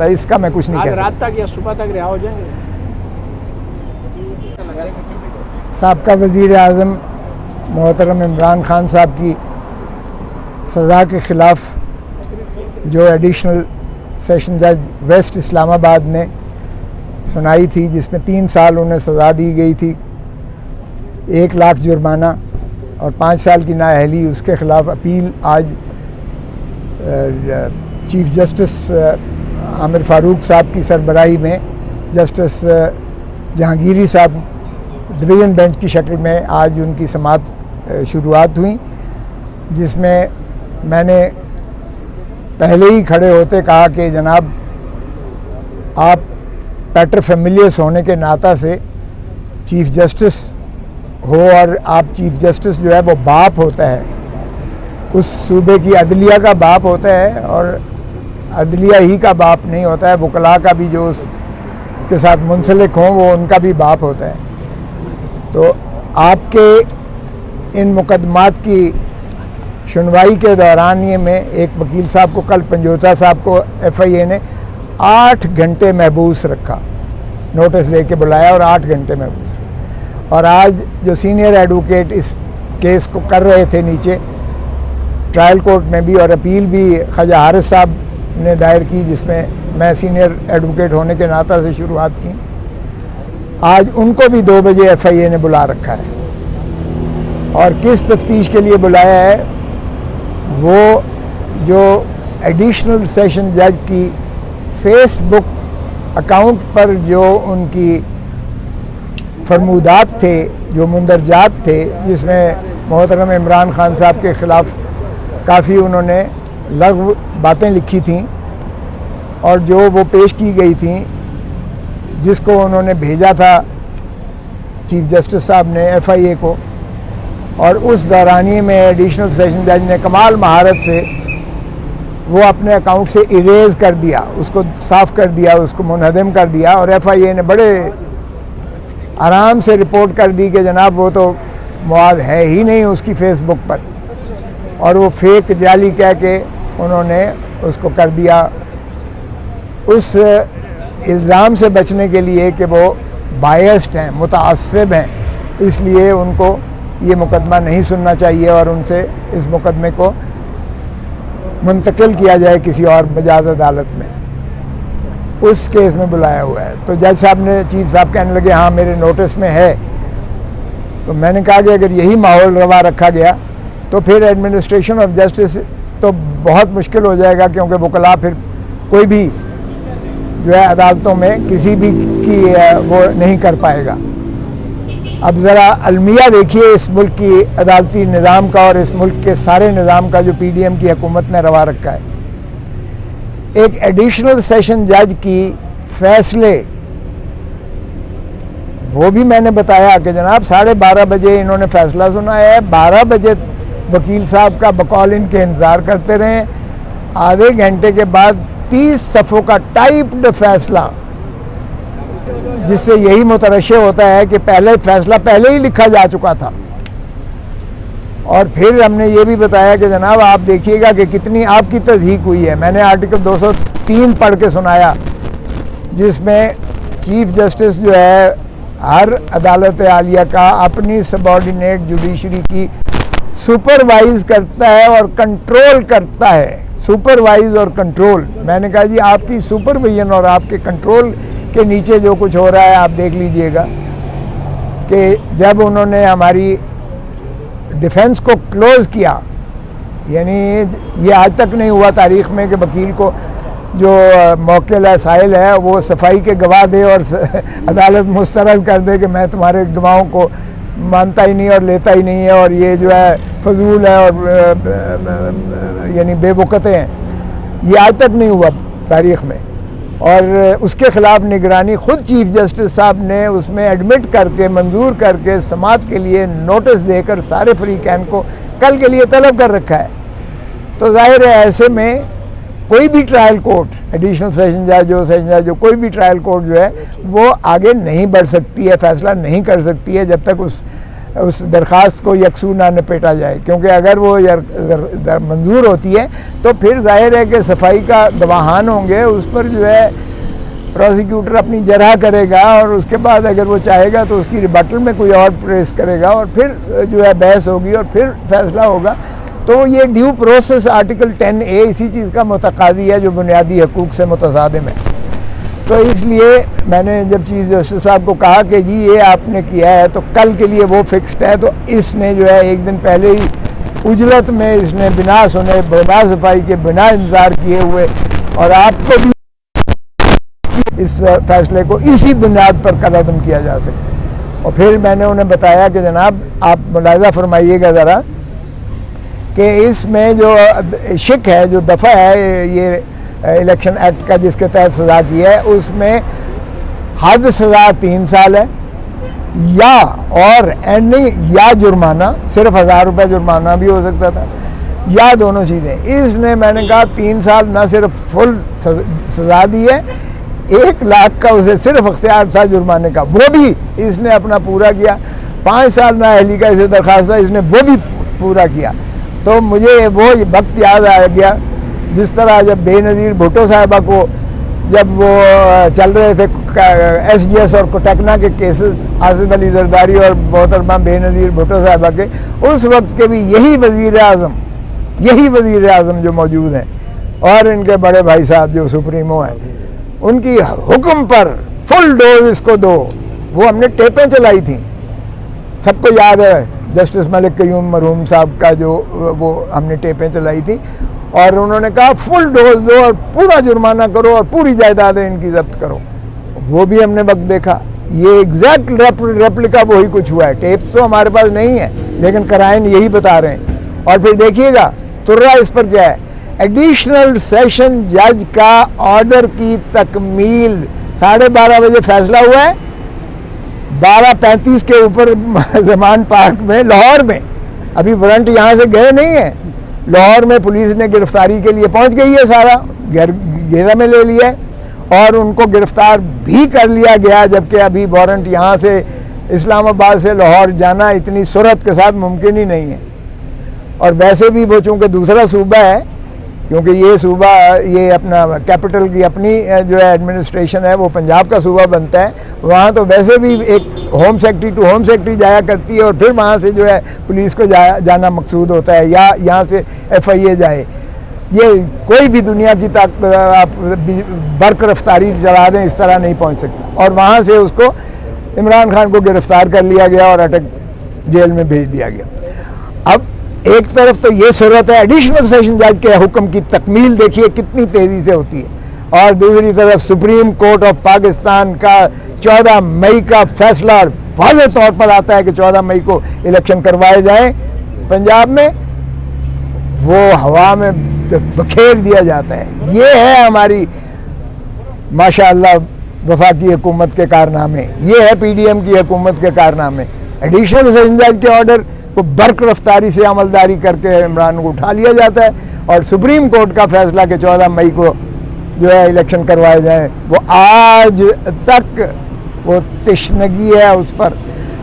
اس کا میں کچھ نہیں کہہ سکتا۔ رات تک یا صبح تک رہا ہو جائیں گے؟ سابقہ وزیر اعظم محترم عمران خان صاحب کی سزا کے خلاف جو ایڈیشنل سیشن جج ویسٹ اسلام آباد نے سنائی تھی، جس میں 3 سال انہیں سزا دی گئی تھی، 1 لاکھ جرمانہ اور 5 سال کی نااہلی، اس کے خلاف اپیل آج چیف جسٹس عامر فاروق صاحب کی سربراہی میں جسٹس جہانگیری صاحب ڈویژن بینچ کی شکل میں آج ان کی سماعت شروعات ہوئی، جس میں میں نے پہلے ہی کھڑے ہوتے کہا کہ جناب آپ پیٹر فیملیس ہونے کے ناطہ سے چیف جسٹس ہو، اور آپ چیف جسٹس جو ہے وہ باپ ہوتا ہے، اس صوبے کی عدلیہ کا باپ ہوتا ہے، اور عدلیہ ہی کا باپ نہیں ہوتا ہے، وکلاء کا بھی جو اس کے ساتھ منسلک ہوں وہ ان کا بھی باپ ہوتا ہے۔ تو آپ کے ان مقدمات کی سنوائی کے دوران یہ میں ایک وکیل صاحب کو کل پنجوتا صاحب کو FIA نے 8 گھنٹے محبوس رکھا، نوٹس دے کے بلایا اور 8 گھنٹے محبوس رکھا، اور آج جو سینئر ایڈوکیٹ اس کیس کو کر رہے تھے نیچے ٹرائل کورٹ میں بھی، اور اپیل بھی خواجہ حارث صاحب نے دائر کی، جس میں میں سینئر ایڈوکیٹ ہونے کے ناطہ سے شروعات کی، آج ان کو بھی 2 بجے FIA نے بلا رکھا ہے۔ اور کس تفتیش کے لیے بلایا ہے؟ وہ جو ایڈیشنل سیشن جج کی فیس بک اکاؤنٹ پر جو ان کی فرمودات تھے، جو مندرجات تھے، جس میں محترم عمران خان صاحب کے خلاف کافی انہوں نے لغو باتیں لکھی تھیں، اور جو وہ پیش کی گئی تھیں، جس کو انہوں نے بھیجا تھا چیف جسٹس صاحب نے FIA کو، اور اس دورانیے میں ایڈیشنل سیشن جج نے کمال مہارت سے وہ اپنے اکاؤنٹ سے ایریز کر دیا، اس کو صاف کر دیا، اس کو منہدم کر دیا، اور FIA نے بڑے آرام سے رپورٹ کر دی کہ جناب وہ تو مواد ہے ہی نہیں اس کی فیس بک پر، اور وہ فیک جعلی کہہ کے انہوں نے اس کو کر دیا، اس الزام سے بچنے کے لیے کہ وہ بائسڈ ہیں، متعصب ہیں، اس لیے ان کو یہ مقدمہ نہیں سننا چاہیے اور ان سے اس مقدمے کو منتقل کیا جائے کسی اور مجاز عدالت میں، اس کیس میں بلایا ہوا ہے۔ تو جج صاحب نے، چیف صاحب کہنے لگے ہاں میرے نوٹس میں ہے، تو میں نے کہا کہ اگر یہی ماحول روا رکھا گیا تو پھر ایڈمنسٹریشن آف جسٹس تو بہت مشکل ہو جائے گا، کیونکہ وکلاء پھر کوئی بھی جو ہے عدالتوں میں کسی بھی کی وہ نہیں کر پائے گا۔ اب ذرا المیہ دیکھیے اس ملک کی عدالتی نظام کا اور اس ملک کے سارے نظام کا جو PDM کی حکومت نے روا رکھا ہے۔ ایک ایڈیشنل سیشن جج کی فیصلے، وہ بھی میں نے بتایا کہ جناب 12:30 بجے انہوں نے فیصلہ سنایا ہے، 12 بجے وکیل صاحب کا بقول ان کے انتظار کرتے رہے، آدھے گھنٹے کے بعد 30 صفحوں کا ٹائپڈ فیصلہ، جس سے یہی مترشح ہوتا ہے کہ پہلے فیصلہ پہلے ہی لکھا جا چکا تھا۔ اور پھر ہم نے یہ بھی بتایا کہ جناب آپ دیکھیے گا کہ کتنی آپ کی تضحیق ہوئی ہے۔ میں نے آرٹیکل 203 پڑھ کے سنایا، جس میں چیف جسٹس جو ہے ہر عدالت عالیہ کا اپنی سبارڈینیٹ جوڈیشری کی سپروائز کرتا ہے اور کنٹرول کرتا ہے، سپروائز اور کنٹرول۔ میں نے کہا جی آپ کی سپرویژن اور آپ کے کنٹرول کے نیچے جو کچھ ہو رہا ہے آپ دیکھ لیجئے گا کہ جب انہوں نے ہماری ڈیفنس کو کلوز کیا، یعنی یہ آج تک نہیں ہوا تاریخ میں کہ وکیل کو جو موکل ہے، سائل ہے، وہ صفائی کے گواہ دے اور عدالت مسترد کر دے کہ میں تمہارے گواہوں کو مانتا ہی نہیں اور لیتا ہی نہیں ہے، اور یہ جو ہے فضول ہے اور یعنی بے وقت ہیں۔ یہ آج تک نہیں ہوا تاریخ میں، اور اس کے خلاف نگرانی خود چیف جسٹس صاحب نے اس میں ایڈمٹ کر کے، منظور کر کے، سماعت کے لیے نوٹس دے کر سارے فریقین کو کل کے لیے طلب کر رکھا ہے۔ تو ظاہر ہے ایسے میں کوئی بھی ٹرائل کورٹ، ایڈیشنل سیشن جج جو سیشن جج جو کوئی بھی ٹرائل کورٹ جو ہے وہ آگے نہیں بڑھ سکتی ہے، فیصلہ نہیں کر سکتی ہے جب تک اس اس درخواست کو یکسو نہ نپیٹا جائے، کیونکہ اگر وہ منظور ہوتی ہے تو پھر ظاہر ہے کہ صفائی کا گواہان ہوں گے، اس پر جو ہے پروسیکیوٹر اپنی جرح کرے گا، اور اس کے بعد اگر وہ چاہے گا تو اس کی ریبٹل میں کوئی اور پریس کرے گا، اور پھر جو ہے بحث ہوگی اور پھر فیصلہ ہوگا۔ تو یہ ڈیو پروسیس آرٹیکل 10A اسی چیز کا متقاضی ہے جو بنیادی حقوق سے متصادم ہے۔ تو اس لیے میں نے جب چیف جسٹس صاحب کو کہا کہ جی یہ آپ نے کیا ہے تو کل کے لیے وہ فکسڈ ہے، تو اس نے جو ہے ایک دن پہلے ہی اجلت میں اس نے بنا سنے، بنا صفائی کے، بنا انتظار کیے ہوئے، اور آپ کو بھی اس فیصلے کو اسی بنیاد پر قدم کیا جا سکتا۔ اور پھر میں نے انہیں بتایا کہ جناب آپ ملاحظہ فرمائیے گا ذرا کہ اس میں جو شک ہے، جو دفعہ ہے یہ الیکشن ایکٹ کا جس کے تحت سزا کی ہے، اس میں حد سزا 3 سال ہے، یا اور یا جرمانہ، صرف 1000 روپے جرمانہ بھی ہو سکتا تھا، یا دونوں چیزیں۔ اس نے میں نے کہا 3 سال نہ صرف فل سزا دی ہے، 1 لاکھ کا اسے صرف اختیار تھا جرمانے کا، وہ بھی اس نے اپنا پورا کیا۔ 5 سال نااہلی کا اسے درخواست تھا، اس نے وہ بھی پورا کیا۔ تو مجھے وہ وقت یاد آ گیا جس طرح جب بے نظیر بھٹو صاحبہ کو جب وہ چل رہے تھے SGS اور کوٹیکنا کے کیسز، آصف علی زرداری اور محترمہ بے نظیر بھٹو صاحبہ کے، اس وقت کے بھی یہی وزیر اعظم جو موجود ہیں اور ان کے بڑے بھائی صاحب جو سپریمو ہیں، ان کی حکم پر فل ڈوز اس کو دو، وہ ہم نے ٹیپیں چلائی تھیں، سب کو یاد ہے جسٹس ملک قیوم مرحوم صاحب کا جو وہ ہم نے ٹیپیں چلائی تھی، اور انہوں نے کہا فل ڈوز دو اور پورا جرمانہ کرو اور پوری جائیدادیں ان کی ضبط کرو۔ وہ بھی ہم نے وقت دیکھا، یہ ایگزیکٹ ریپلیکا وہی کچھ ہوا ہے۔ ٹیپس تو ہمارے پاس نہیں ہے لیکن کرائن یہی بتا رہے ہیں۔ اور پھر دیکھیے گا ترا اس پر کیا ہے، ایڈیشنل سیشن جج کا آرڈر کی تکمیل 12:30 بجے فیصلہ ہوا ہے، 12:35 کے اوپر زمان پارک میں لاہور میں، ابھی وارنٹ یہاں سے گئے نہیں ہیں، لاہور میں پولیس نے گرفتاری کے لیے پہنچ گئی ہے، سارا گھیرا میں لے لیا ہے اور ان کو گرفتار بھی کر لیا گیا، جبکہ ابھی وارنٹ یہاں سے اسلام آباد سے لاہور جانا اتنی سرعت کے ساتھ ممکن ہی نہیں ہے۔ اور ویسے بھی وہ چونکہ دوسرا صوبہ ہے، کیونکہ یہ صوبہ یہ اپنا کیپٹل کی اپنی جو ہے ایڈمنسٹریشن ہے وہ پنجاب کا صوبہ بنتا ہے، وہاں تو ویسے بھی ایک home secretary to home secretary جایا کرتی ہے اور پھر وہاں سے جو ہے پولیس کو جانا مقصود ہوتا ہے، یا یہاں سے FIA جائے۔ یہ کوئی بھی دنیا کی آپ برق رفتاری چلا دیں اس طرح نہیں پہنچ سکتا، اور وہاں سے اس کو عمران خان کو گرفتار کر لیا گیا اور اٹک جیل میں بھیج دیا گیا۔ اب ایک طرف تو یہ صورت ہے، ایڈیشنل سیشن جج کے حکم کی تکمیل دیکھیے کتنی تیزی سے ہوتی ہے، اور دوسری طرف سپریم کورٹ آف پاکستان کا 14 مئی کا فیصلہ واضح طور پر آتا ہے کہ 14 مئی کو الیکشن کروائے جائیں پنجاب میں، وہ ہوا میں بکھیر دیا جاتا ہے۔ یہ ہے ہماری ماشاءاللہ وفاقی حکومت کے کارنامے، یہ ہے PDM کی حکومت کے کارنامے۔ ایڈیشنل سیشن جج کے آرڈر کو برق رفتاری سے عملداری کر کے عمران کو اٹھا لیا جاتا ہے، اور سپریم کورٹ کا فیصلہ کہ 14 مئی کو جو ہے الیکشن کروائے جائیں، وہ آج تک وہ تشنگی ہے اس پر۔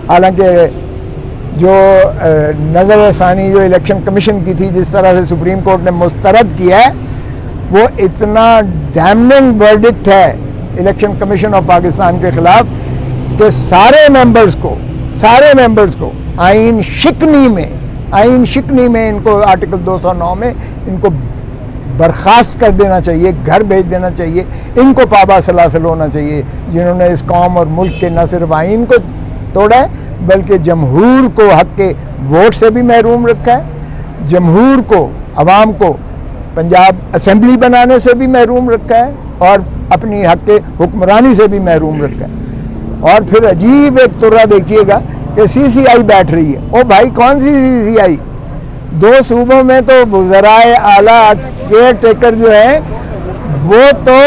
حالانکہ جو نظر ثانی جو الیکشن کمیشن کی تھی، جس طرح سے سپریم کورٹ نے مسترد کیا ہے، وہ اتنا ڈیمننگ ورڈکٹ ہے الیکشن کمیشن آف پاکستان کے خلاف کہ سارے ممبرز کو آئین شکنی میں ان کو آرٹیکل 209 میں ان کو برخاست کر دینا چاہیے، گھر بھیج دینا چاہیے، ان کو پابا سلاسل ہونا چاہیے، جنہوں نے اس قوم اور ملک کے نہ صرف آئین کو توڑا ہے بلکہ جمہور کو حق کے ووٹ سے بھی محروم رکھا ہے، جمہور کو، عوام کو پنجاب اسمبلی بنانے سے بھی محروم رکھا ہے، اور اپنی حق کے حکمرانی سے بھی محروم رکھا ہے۔ اور پھر عجیب ایک طرح دیکھیے گا کہ CCI بیٹھ رہی ہے۔ او بھائی کون سی CCI؟ 2 صوبوں میں تو وزرائے اعلیٰ کیئر ٹیکر جو ہیں وہ تو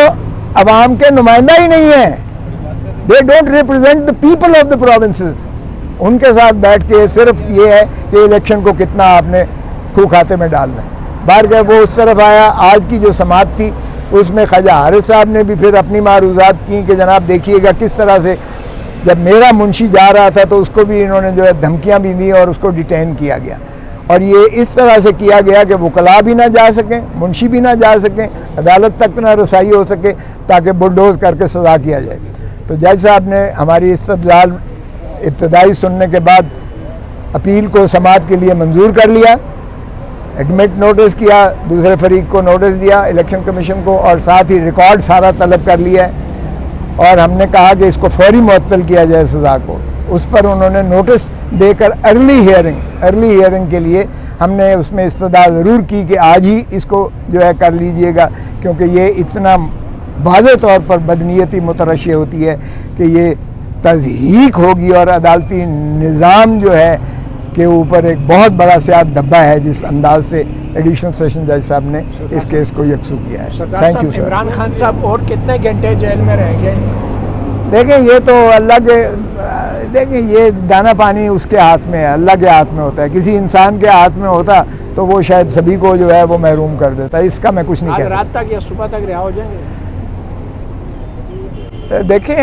عوام کے نمائندہ ہی نہیں ہیں، they don't represent the people of the provinces۔ ان کے ساتھ بیٹھ کے صرف یہ ہے کہ الیکشن کو کتنا آپ نے کھو کھاتے میں ڈالنا ہے۔ باہر گئے وہ اس طرف آیا۔ آج کی جو سماعت تھی اس میں خواجہ حارث صاحب نے بھی پھر اپنی معروضات کی کہ جناب دیکھیے گا کس طرح سے جب میرا منشی جا رہا تھا تو اس کو بھی انہوں نے جو ہے دھمکیاں بھی دی اور اس کو ڈیٹین کیا گیا، اور یہ اس طرح سے کیا گیا کہ وکلاء بھی نہ جا سکیں، منشی بھی نہ جا سکیں، عدالت تک نہ رسائی ہو سکے، تاکہ بلڈوز کر کے سزا کیا جائے۔ تو جج صاحب نے ہماری استدلال ابتدائی سننے کے بعد اپیل کو سماعت کے لیے منظور کر لیا، ایڈمٹ نوٹس کیا، دوسرے فریق کو نوٹس دیا الیکشن کمیشن کو، اور ساتھ ہی ریکارڈ سارا طلب کر لیا ہے، اور ہم نے کہا کہ اس کو فوری معطل کیا جائے سزا کو۔ اس پر انہوں نے نوٹس دے کر ارلی ہیئرنگ کے لیے ہم نے اس میں استدعا ضرور کی کہ آج ہی اس کو جو ہے کر لیجئے گا، کیونکہ یہ اتنا واضح طور پر بدنیتی مترشح ہوتی ہے کہ یہ تضحیک ہوگی، اور عدالتی نظام جو ہے کہ اوپر ایک بہت بڑا سیاہ دھبا ہے جس انداز سے ایڈیشنل سیشن جج صاحب نے اس کیس کو یکسو کیا ہے۔ Thank you sir. Imran Khan صاحب اور کتنے گھنٹے جیل میں رہیں گے؟ دیکھیں یہ تو دیکھیں یہ دانہ پانی اس کے ہاتھ میں ہے، اللہ کے ہاتھ میں ہوتا ہے، کسی انسان کے ہاتھ میں ہوتا تو وہ شاید سبھی کو جو ہے وہ محروم کر دیتا ہے، اس کا میں کچھ نہیں کہہ آج رات تک یا صبح تک رہا ہو جائیں گے؟ دیکھیں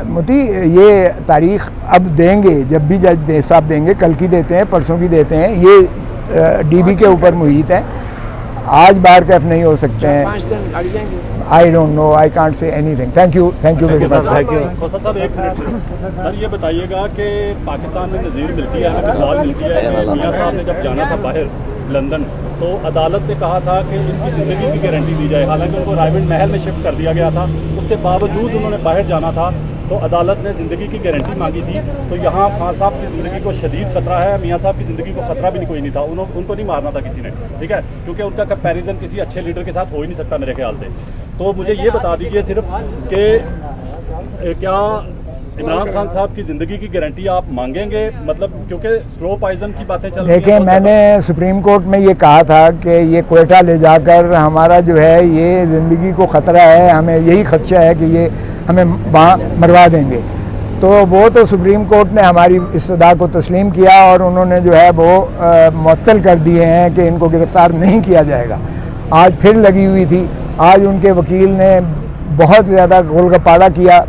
متی یہ تاریخ اب دیں گے، جب بھی جج صاحب دیں گے، کل کی دیتے ہیں، پرسوں کی دیتے ہیں، یہ ڈی بی کے اوپر محیط ہے، آج بار کیف نہیں ہو سکتے ہیں۔ 5 دن لگ جائیں گے؟ I don't know, I can't say anything. Thank you very much. Kausar sahab ایک منٹ سر، یہ بتائیے گا کہ پاکستان میں نظیر ملتی ہے، ہمیں مثال ملتی ہے کہ میاں صاحب نے جب جانا تھا باہر لندن تو عدالت نے کہا تھا کہ ان کی زندگی کی گارنٹی دی جائے، حالانکہ ان کو رائمنڈ محل میں شفٹ کر دیا گیا تھا، اس کے باوجود انہوں نے باہر جانا تھا تو عدالت نے زندگی کی گارنٹی مانگی تھی۔ تو یہاں خان صاحب کی زندگی کو شدید خطرہ ہے، میاں صاحب کی زندگی کو خطرہ بھی کوئی نہیں تھا، ان کو نہیں مارنا تھا کسی نے، ٹھیک ہے، کیونکہ ان کا کمپیریزن کسی اچھے لیڈر کے ساتھ ہو ہی نہیں سکتا میرے خیال سے۔ تو مجھے یہ بتا دیجئے صرف کہ کیا عمران خان صاحب کی زندگی کی گارنٹی آپ مانگیں گے، مطلب کیونکہ سلو پائزن کی باتیں چل رہی ہیں۔ دیکھیں میں نے سپریم کورٹ میں یہ کہا تھا کہ یہ کوئٹہ لے جا کر ہمارا جو ہے یہ زندگی کو خطرہ ہے، ہمیں یہی خدشہ ہے کہ یہ ہمیں وہاں مروا دیں گے، تو وہ تو سپریم کورٹ نے ہماری استدعا کو تسلیم کیا اور انہوں نے جو ہے وہ معطل کر دیے ہیں کہ ان کو گرفتار نہیں کیا جائے گا۔ آج پھر لگی ہوئی تھی، آج ان کے وکیل نے بہت زیادہ گول گپاڑا کیا،